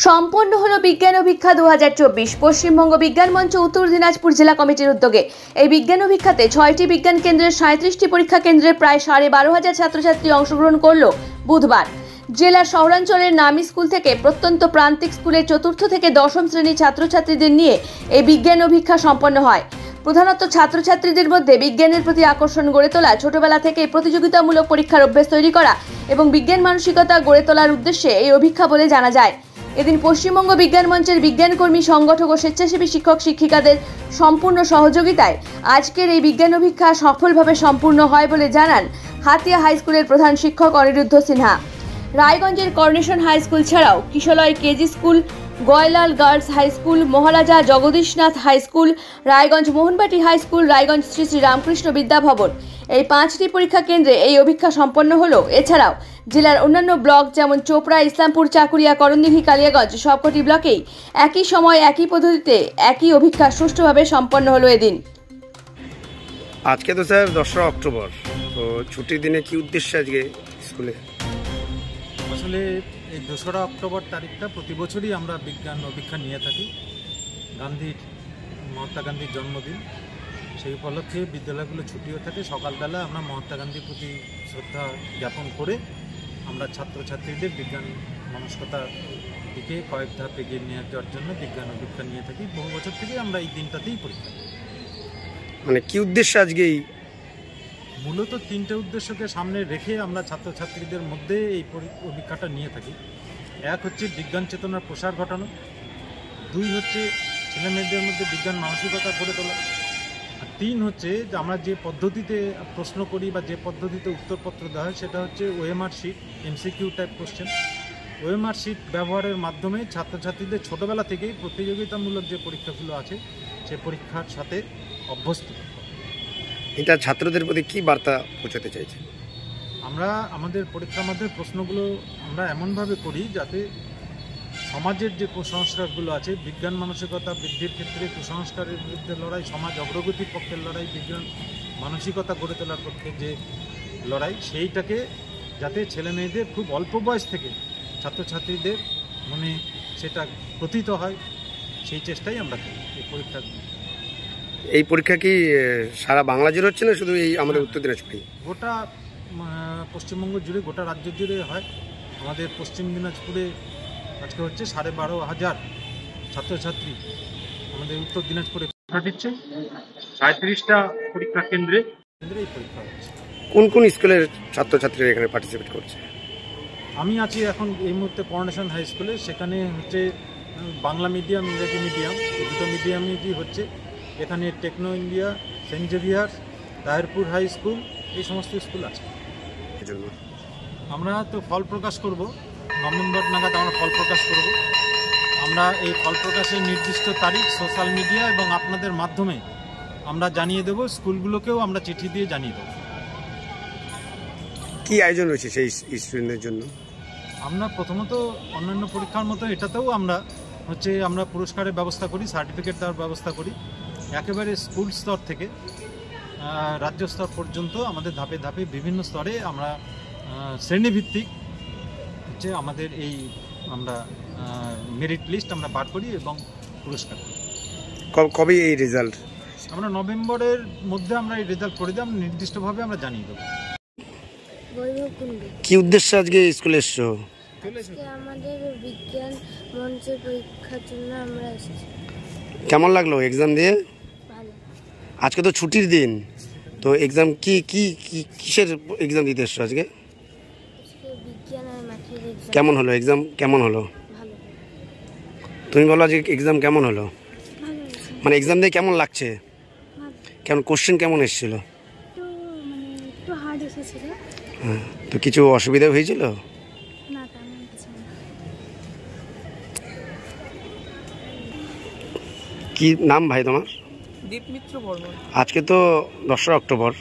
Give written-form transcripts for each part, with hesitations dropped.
সম্পন্ন হলো বিজ্ঞান অভিক্ষা 2024 পশ্চিমবঙ্গ বিজ্ঞান মঞ্চ উত্তর দিনাজপুর জেলা কমিটির উদ্যোগে। এই বিজ্ঞান অভিক্ষাতে 6টি বিজ্ঞান কেন্দ্রের 37টি পরীক্ষা কেন্দ্রে প্রায় 12,500 ছাত্রছাত্রী অংশগ্রহণ করল বুধবার। জেলার শহরাঞ্চলের নামী স্কুল থেকে প্রত্যন্ত প্রান্তিক স্কুলের 4র্থ থেকে 10ম শ্রেণীর ছাত্রছাত্রীদের নিয়ে এই বিজ্ঞান অভিক্ষা সম্পন্ন হয়। প্রধানত ছাত্রছাত্রীদের মধ্যে বিজ্ঞানের প্রতি আকর্ষণ গড়ে তোলা, ছোটবেলা থেকে প্রতিযোগিতামূলক পরীক্ষার অভ্যাস তৈরি করা এবং বিজ্ঞান মানসিকতা গড়ে তোলার উদ্দেশ্যে এই অভিক্ষা বলে জানা যায়। এদিন পশ্চিমবঙ্গ বিজ্ঞান মঞ্চের বিজ্ঞানকর্মী, সংগঠক ও স্বেচ্ছাসেবী শিক্ষক শিক্ষিকাদের সম্পূর্ণ সহযোগিতায় আজকের এই বিজ্ঞান অভিক্ষা সফলভাবে সম্পূর্ণ হয় বলে জানান হাতিয়া হাই স্কুলের প্রধান শিক্ষক অনিরুদ্ধ সিনহা। রায়গঞ্জের করনেশন হাই স্কুল ছাড়াও Kishalay KG school, Gayalal girls high school, Maharaja Jagadishnath high school, Raiganj Mohanbati high school, Raiganj Shri Shri Ramakrishna Vidyabhavan, এই 5টি পরীক্ষা কেন্দ্রে এই অভিক্ষা সম্পন্ন হলো। এছাড়াও জেলার অন্যান্য ব্লক যেমন চোপড়া, ইসলামপুর, চাকুরিয়া, করণদিঘি, কালিয়াগঞ্জ সবকটি ব্লকেই একই সময় একই পদ্ধতিতে একই অভিক্ষা সুষ্ঠুভাবে সম্পন্ন হলো। এদিন আজকে তো স্যার 2রা অক্টোবর, তো ছুটির দিনে কি উদ্দেশ্য আজকে স্কুলে? আসলে এই 2রা অক্টোবর তারিখটা প্রতি বছরই আমরা বিজ্ঞান অভিক্ষা নিয়ে থাকি। মহাত্মা গান্ধীর জন্মদিন, সেই উপলক্ষে বিদ্যালয়গুলো ছুটিও থাকে। সকালবেলা আমরা মহাত্মা গান্ধীর প্রতি শ্রদ্ধা জ্ঞাপন করে আমরা ছাত্রছাত্রীদের বিজ্ঞান মানসিকতার দিকে কয়েক ধাপ এগিয়ে নিয়ে যাওয়ার জন্য বিজ্ঞান অভিক্ষা নিয়ে থাকি। বহু বছর থেকে আমরা এই দিনটাতেই পরীক্ষা। মানে কি উদ্দেশ্য আজকে? মূলত 3টে উদ্দেশ্যকে সামনে রেখে আমরা ছাত্রছাত্রীদের মধ্যে এই অভিক্ষাটা নিয়ে থাকি। এক হচ্ছে বিজ্ঞান চেতনার প্রসার ঘটানো, 2 হচ্ছে ছেলেমেয়েদের মধ্যে বিজ্ঞান মানসিকতা গড়ে তোলা, আর 3 হচ্ছে যে আমরা যে পদ্ধতিতে প্রশ্ন করি বা যে পদ্ধতিতে উত্তরপত্র দেওয়া হয় সেটা হচ্ছে OMR sheet, MCQ type question. OMR sheet ব্যবহারের মাধ্যমে ছাত্রছাত্রীদের ছোটোবেলা থেকেই প্রতিযোগিতামূলক যে পরীক্ষাগুলো আছে সে পরীক্ষার সাথে অভ্যস্ত। এটা ছাত্রদের প্রতি কি বার্তা পৌঁছাতে চাইছে? আমরা আমাদের পরীক্ষার মধ্যে প্রশ্নগুলো আমরা এমনভাবে করি যাতে সমাজের যে কুসংস্কারগুলো আছে, বিজ্ঞান মানসিকতা বৃদ্ধির ক্ষেত্রে কুসংস্কারের বিরুদ্ধে লড়াই, সমাজ অগ্রগতির পক্ষের লড়াই, বিজ্ঞান মানসিকতা গড়ে তোলার পক্ষে যে লড়াই, সেইটাকে যাতে ছেলে মেয়েদের খুব অল্প বয়স থেকে ছাত্রছাত্রীদের মনে সেটা প্রতীত হয়, সেই চেষ্টাই আমরা করি এই পরীক্ষা। এই পরীক্ষা কি সারা বাংলা জুড়ে হচ্ছে না শুধু এই আমাদের উত্তর দিনাজপুরে? গোটা পশ্চিমবঙ্গ জুড়ে, গোটা রাজ্য জুড়ে হয়। আমাদের পশ্চিম দিনাজপুরে আজকে হচ্ছে 12,500 ছাত্রছাত্রী আমাদের উত্তর দিনাজপুরে পরীক্ষা দিচ্ছে। 37টা পরীক্ষা কেন্দ্রে এই পরীক্ষা হচ্ছে। কোন কোন স্কুলের ছাত্রছাত্রীরা এখানে পার্টিসিপেট করছে? আমি আছি এখন এই মুহূর্তে করনেশন হাই স্কুলে। সেখানে হচ্ছে বাংলা মিডিয়াম, ইংরেজি মিডিয়াম, এই 2টো মিডিয়ামই হচ্ছে। এখানে techno India, Saint Xavier's, Raierpur high school, এই সমস্ত স্কুল আছে। আমরা তো ফল প্রকাশ করব, নভেম্বর নাগাদ আমরা ফল প্রকাশ করব। আমরা এই ফল প্রকাশের নির্দিষ্ট তারিখ সোশ্যাল মিডিয়া এবং আপনাদের মাধ্যমে আমরা জানিয়ে দেব। স্কুলগুলোকেও আমরা চিঠি দিয়ে জানিয়ে দেব। কি আয়োজন রয়েছে সেই স্টুডেন্টদের জন্য? আমরা প্রথমত অন্যান্য পরীক্ষার মতো এটাতেও আমরা পুরস্কারের ব্যবস্থা করি, সার্টিফিকেট দেওয়ার ব্যবস্থা করি। একেবারে স্কুল স্তর থেকে রাজ্য স্তর পর্যন্ত আমাদের ধাপে ধাপে বিভিন্ন স্তরে আমরা শ্রেণীভিত্তিক হচ্ছে আমাদের এই আমরা মেরিট লিস্ট আমরা বার করি এবং পুরস্কার করি। কবে এই রেজাল্ট? আমরা নভেম্বরের মধ্যে আমরা এই রেজাল্ট করে দিই, আমরা নির্দিষ্টভাবে আমরা জানিয়ে দেবো। কি উদ্দেশ্যে আজকে স্কুলে এসছো? আমাদের বিজ্ঞান মঞ্চের পরীক্ষার জন্য আমরা এসেছি। কেমন লাগলো এক্সাম দিয়ে? ভালো। আজকে তো ছুটির দিন, তো এক্সাম কিসের এক্সাম দিতে এসছো আজকে? বিজ্ঞান আর ম্যাথের এক্সাম। কেমন হলো এক্সাম? কেমন হলো? ভালো। তুমি বলো আজকে এক্সাম কেমন হলো? ভালো। মানে এক্সাম দিয়ে কেমন লাগছে? কেমন কোশ্চেন কেমন এসেছিল? একটু হার্ড এসেছিল। হ্যাঁ, তো কিছু অসুবিধা হয়েছিল? না, তেমন কিছু না। কি নাম ভাই তোমার? দীপমিত্র বর্মন। আজকে তো 2রা অক্টোবর,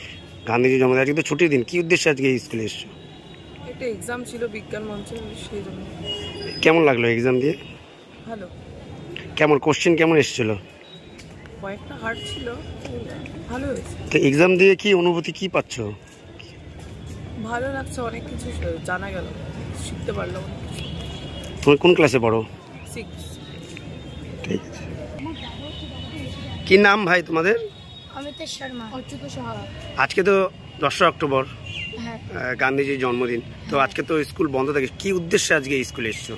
গান্ধীজির জন্মদিন। আজকে তো ছুটির দিন, কি উদ্দেশ্যে আজকে স্কুলে এসছো? একটা এক্সাম ছিল বিজ্ঞান মঞ্চের, সেই জন্য। কেমন লাগলো এক্সাম দিয়ে? ভালো। কেমন কোশ্চেন কেমন এসেছিল? কয়েকটা হার্ড ছিল, ভালো হয়েছে। তো এক্সাম দিয়ে কি অনুভূতি, কি পাচ্ছ? ভালো লাগছে, অনেক কিছু জানা গেল, শিখতে পারলাম অনেক কিছু। তুমি কোন ক্লাসে পড়ো? 6। ঠিক আছে। কি নাম ভাই তোমাদের? অমিতেশ শর্মা। অচ্যুত সাহা। আজকে তো 10 অক্টোবর, হ্যাঁ, গান্ধীজির জন্মদিন। তো আজকে তো স্কুল বন্ধ থাকে, কি উদ্দেশ্যে আজকে স্কুলে এসছো?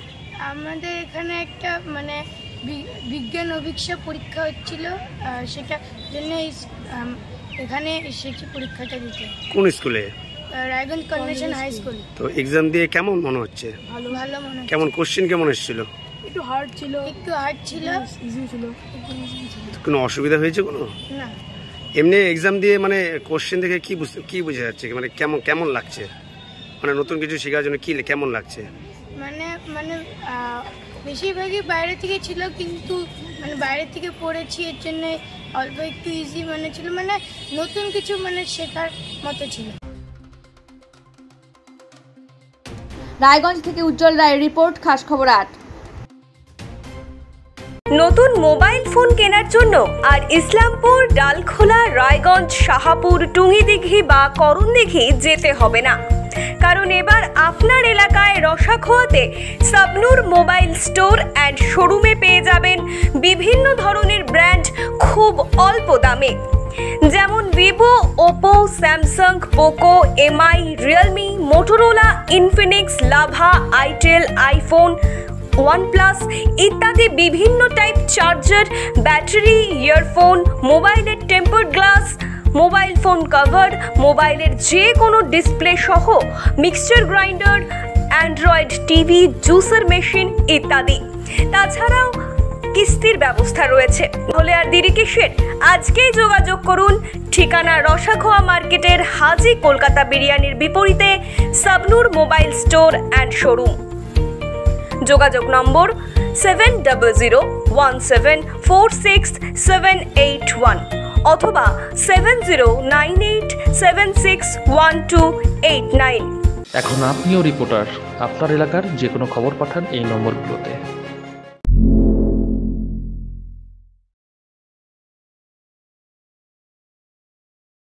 আমাদের এখানে একটা মানে বিজ্ঞান অভিক্ষা পরীক্ষা হচ্ছিল, সেটা জন্য এখানে এসেছি পরীক্ষাটা দিতে। কোন স্কুলে? Raiganj convention high school. তো এক্সাম দিয়ে কেমন মনে হচ্ছে? ভালো ভালো মনে হচ্ছে। কেমন কোশ্চেন কেমন এসেছিল? একটু হার্ড ছিল, ইজি ছিল। কোনো অসুবিধা হয়েছে কোনো? না, এমনি এক্সাম দিয়ে মানে কোশ্চেন দেখে কি বোঝা যাচ্ছে, মানে কেমন লাগছে, মানে নতুন কিছু শেখার জন্য কেমন লাগছে? মানে মানে বেশিরভাগই বাইরে থেকে ছিল, কিন্তু মানে বাইরে থেকে পড়েছি, এর জন্য অল্প একটু ইজি মনে ছিল, মানে নতুন কিছু মানে শেখার মতো ছিল। রায়গঞ্জ থেকে উজ্জ্বল রায়ের রিপোর্ট, খাস খবর 8। নতুন মোবাইল ফোন কেনার জন্য আর ইসলামপুর, ডালখোলা, রায়গঞ্জ, শাহাপুর, টুঙ্গিদিঘি বা করণদিঘি যেতে হবে না, কারণ এবার আপনার এলাকায় রসাখোয়াতে সাবনুর মোবাইল স্টোর অ্যান্ড শোরুমে পেয়ে যাবেন বিভিন্ন ধরনের ব্র্যান্ড খুব অল্প দামে, যেমন Vivo, Oppo, Samsung, Poco, MI, Realme, Motorola, Infinix, lava, itel, iPhone, OnePlus ইত্যাদি বিভিন্ন টাইপ চার্জার, ব্যাটারি, ইয়ারফোন, মোবাইলের tempered glass, mobile phone cover, মোবাইলের যে কোনো ডিসপ্লে সহ mixture grinder, Android TV, juicer machine ইত্যাদি। তাছাড়াও কিস্তির ব্যবস্থা রয়েছে। তাহলে আর দেরি কিসের? আজকেই যোগাযোগ করুন। ঠিকানা রসাখোয়া মার্কেটের হাজি কলকাতা বিরিয়ানির বিপরীতে Sabnur mobile store and showroom. যোগাযোগ নম্বর 7017467781 অথবা 7098761289। এখন আপনিও রিপোর্টার, আপনার এলাকার যে কোনো খবর পাঠান এই নম্বরগুলোতে।